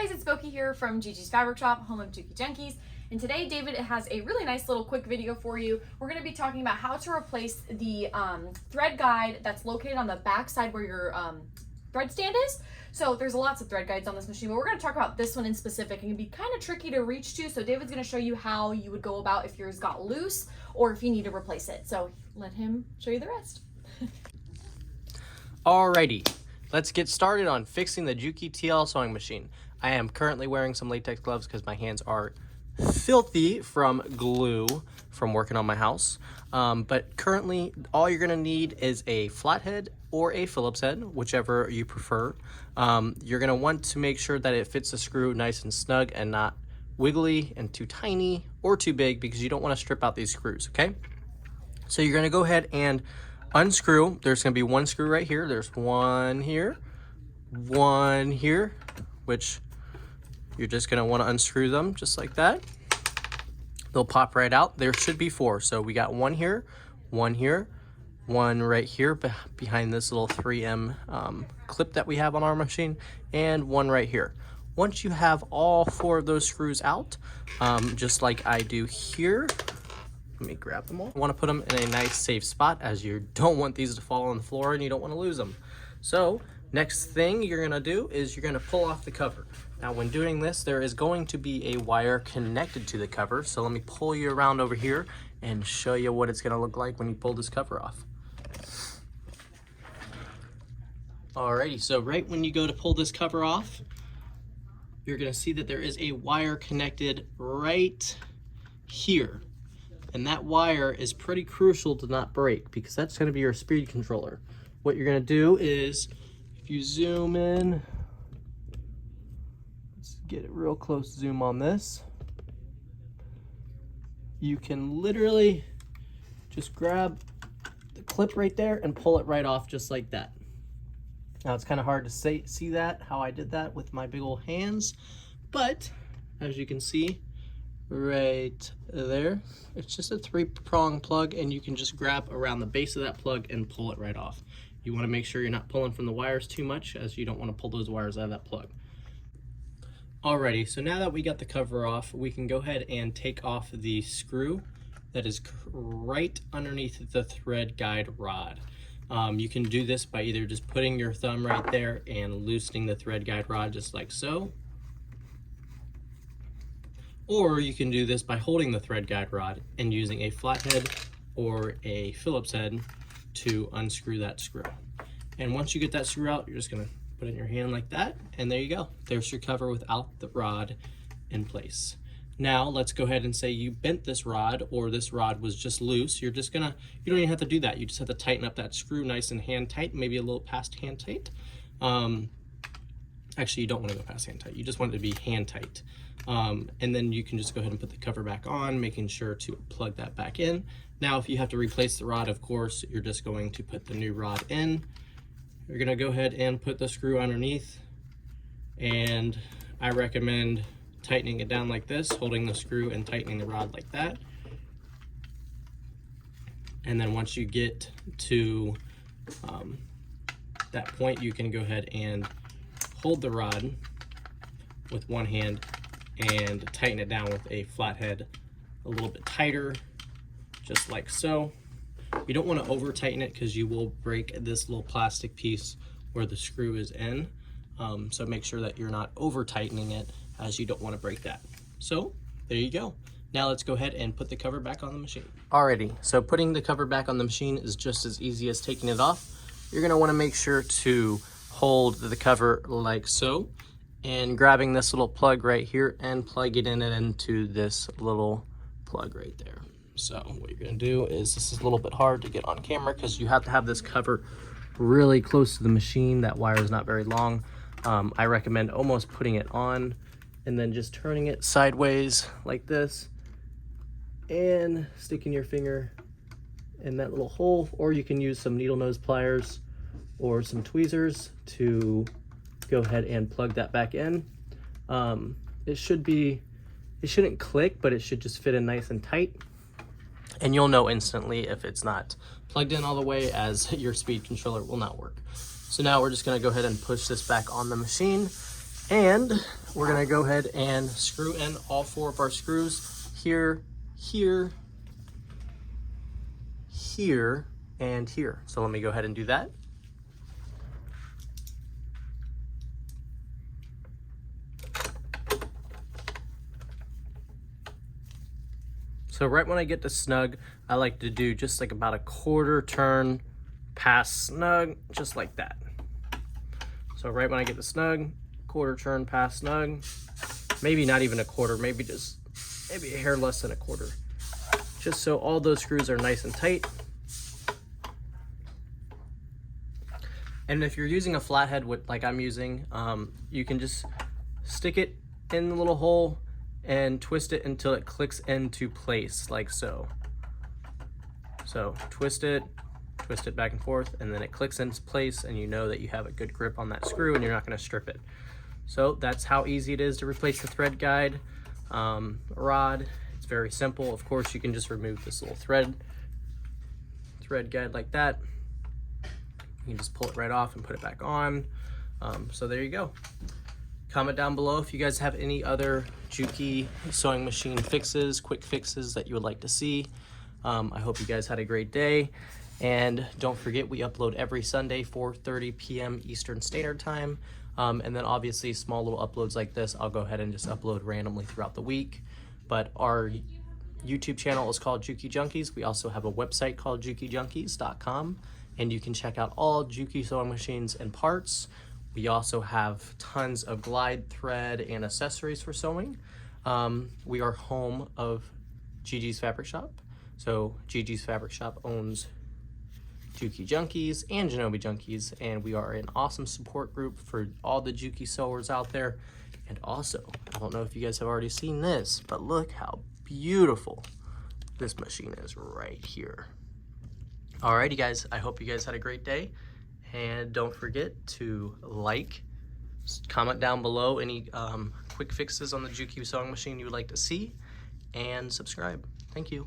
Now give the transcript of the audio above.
guys, it's Boki here from Gigi's Fabric Shop, home of Juki Junkies. And today David has a really nice little quick video for you. We're going to be talking about how to replace the thread guide that's located on the back side where your thread stand is. So there's lots of thread guides on this machine, but we're going to talk about this one in specific. It can be kind of tricky to reach to, so David's going to show you how you would go about if yours got loose or if you need to replace it. So let him show you the rest. Alrighty, let's get started on fixing the Juki TL sewing machine. I am currently wearing some latex gloves because my hands are filthy from glue from working on my house. But currently, all you're gonna need is a flathead or a Phillips head, whichever you prefer. You're gonna want to make sure that it fits the screw nice and snug and not wiggly and too tiny or too big, because you don't wanna strip out these screws, okay? So you're gonna go ahead and unscrew. There's going to be one screw right here. There's one here, which you're just going to want to unscrew them just like that. They'll pop right out. There should be four. So we got one here, one right here behind this little 3M clip that we have on our machine, and one right here. Once you have all four of those screws out, just like I do here, let me grab them all. You want to put them in a nice safe spot, as you don't want these to fall on the floor and you don't want to lose them. So next thing you're going to do is you're going to pull off the cover. Now when doing this, there is going to be a wire connected to the cover. So let me pull you around over here and show you what it's going to look like when you pull this cover off. Alrighty, so right when you go to pull this cover off, you're going to see that there is a wire connected right here. And that wire is pretty crucial to not break, because that's going to be your speed controller. What you're going to do is, if you zoom in, let's get it real close, zoom on this. You can literally just grab the clip right there and pull it right off just like that. Now it's kind of hard to see that, how I did that with my big old hands, but as you can see, right there, it's just a 3-prong plug, and you can just grab around the base of that plug and pull it right off. You want to make sure you're not pulling from the wires too much, as you don't want to pull those wires out of that plug. Alrighty, so now that we got the cover off, we can go ahead and take off the screw that is right underneath the thread guide rod. You can do this by either just putting your thumb right there and loosening the thread guide rod just like so, or you can do this by holding the thread guide rod and using a flathead or a Phillips head to unscrew that screw. And once you get that screw out, you're just gonna put it in your hand like that, and there you go. There's your cover without the rod in place. Now let's go ahead and say you bent this rod, or this rod was just loose. You don't even have to do that. You just have to tighten up that screw nice and hand tight, maybe a little past hand tight. Actually, you don't want to go past hand tight. You just want it to be hand tight. And then you can just go ahead and put the cover back on, making sure to plug that back in. Now, if you have to replace the rod, of course, you're just going to put the new rod in. You're going to go ahead and put the screw underneath, and I recommend tightening it down like this, holding the screw and tightening the rod like that. And then once you get to that point, you can go ahead and hold the rod with one hand and tighten it down with a flathead a little bit tighter, just like so. You don't want to over tighten it, because you will break this little plastic piece where the screw is in. So make sure that you're not over tightening it, as you don't want to break that. So there you go. Now let's go ahead and put the cover back on the machine. Alrighty, so putting the cover back on the machine is just as easy as taking it off. You're going to want to make sure to hold the cover like so, and grabbing this little plug right here and plug it into this little plug right there. So what you're going to do is, this is a little bit hard to get on camera because you have to have this cover really close to the machine. That wire is not very long. I recommend almost putting it on and then just turning it sideways like this and sticking your finger in that little hole, or you can use some needle nose pliers or some tweezers to go ahead and plug that back in. It shouldn't click, but it should just fit in nice and tight. And you'll know instantly if it's not plugged in all the way, as your speed controller will not work. So now we're just gonna go ahead and push this back on the machine, And we're gonna go ahead and screw in all 4 of our screws here, here, here, and here. So let me go ahead and do that. So right when I get to snug, I like to do just like about a 1/4 turn past snug, just like that. So right when I get to snug, 1/4 turn past snug, maybe not even a 1/4, maybe a hair less than a 1/4. Just so all those screws are nice and tight. And if you're using a flathead like I'm using, you can just stick it in the little hole and twist it until it clicks into place, like so. So twist it back and forth, and then it clicks into place, and you know that you have a good grip on that screw and you're not gonna strip it. So that's how easy it is to replace the thread guide rod. It's very simple. Of course, you can just remove this little thread guide like that. You can just pull it right off and put it back on. So there you go. Comment down below if you guys have any other Juki sewing machine fixes, quick fixes that you would like to see. I hope you guys had a great day. And don't forget, we upload every Sunday, 4:30 p.m. Eastern Standard Time. And then obviously small little uploads like this, I'll go ahead and just upload randomly throughout the week. But our YouTube channel is called Juki Junkies. We also have a website called jukijunkies.com, and you can check out all Juki sewing machines and parts. We also have tons of glide thread and accessories for sewing. We are home of Gigi's Fabric Shop. So Gigi's Fabric Shop owns Juki Junkies and Genobi Junkies, and we are an awesome support group for all the Juki sewers out there. And also, I don't know if you guys have already seen this, but look how beautiful this machine is right here. Alrighty guys, I hope you guys had a great day. And don't forget to like, comment down below any quick fixes on the Juki sewing machine you would like to see, and subscribe. Thank you.